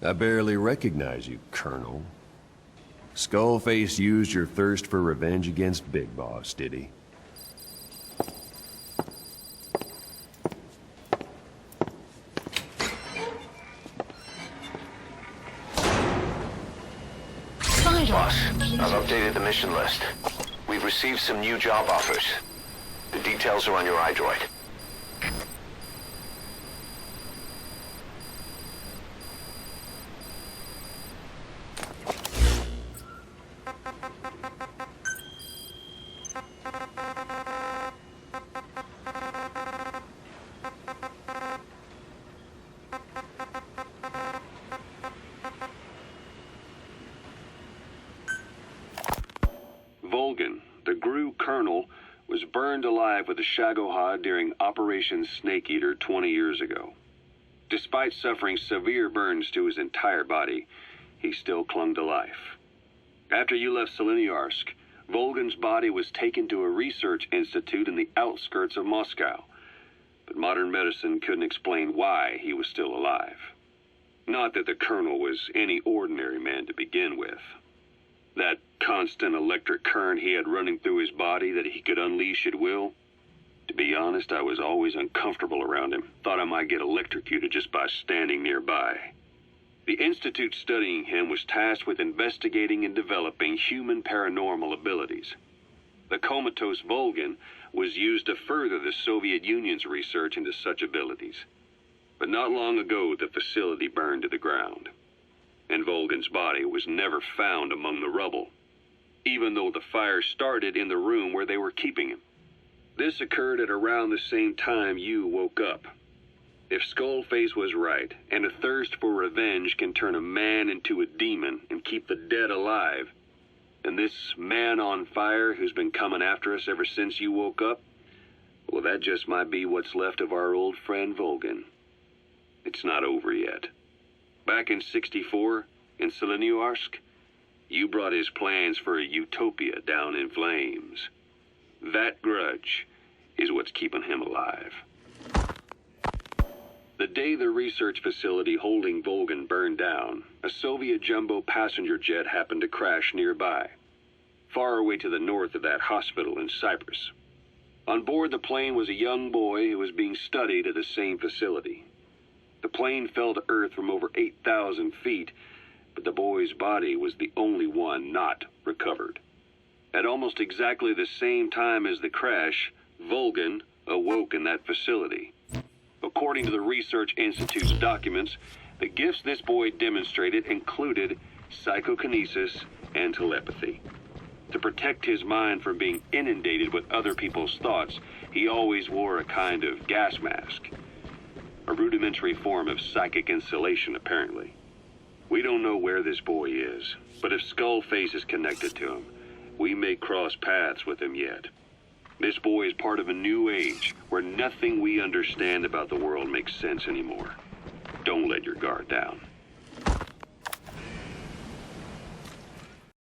I barely recognize you, Colonel. Skullface used your thirst for revenge against Big Boss, did he? Boss, I've updated the mission list. We've received some new job offers. The details are on your iDroid. Volgin, the GRU colonel, was burned alive with a Shagohod during Operation Snake Eater 20 years ago. Despite suffering severe burns to his entire body, he still clung to life. After you left Seleniarsk, Volgin's body was taken to a research institute in the outskirts of Moscow, but modern medicine couldn't explain why he was still alive. Not that the colonel was any ordinary man to begin with. That constant electric current he had running through his body that he could unleash at will. To be honest, I was always uncomfortable around him. Thought I might get electrocuted just by standing nearby. The institute studying him was tasked with investigating and developing human paranormal abilities. The comatose Volgin was used to further the Soviet Union's research into such abilities. But not long ago, the facility burned to the ground, and Volgin's body was never found among the rubble, even though the fire started in the room where they were keeping him. This occurred at around the same time you woke up. If Skullface was right, and a thirst for revenge can turn a man into a demon and keep the dead alive, then this man on fire who's been coming after us ever since you woke up, well, that just might be what's left of our old friend Volgin. It's not over yet. Back in '64, in Seleniarsk, you brought his plans for a utopia down in flames. That grudge is what's keeping him alive. The day the research facility holding Volgin burned down, a Soviet jumbo passenger jet happened to crash nearby, far away to the north of that hospital in Cyprus. On board the plane was a young boy who was being studied at the same facility. The plane fell to Earth from over 8,000 feet, but the boy's body was the only one not recovered. At almost exactly the same time as the crash, Volgin awoke in that facility. According to the Research Institute's documents, the gifts this boy demonstrated included psychokinesis and telepathy. To protect his mind from being inundated with other people's thoughts, he always wore a kind of gas mask. A rudimentary form of psychic insulation, apparently. We don't know where this boy is, but if Skullface is connected to him, we may cross paths with him yet. This boy is part of a new age where nothing we understand about the world makes sense anymore. Don't let your guard down.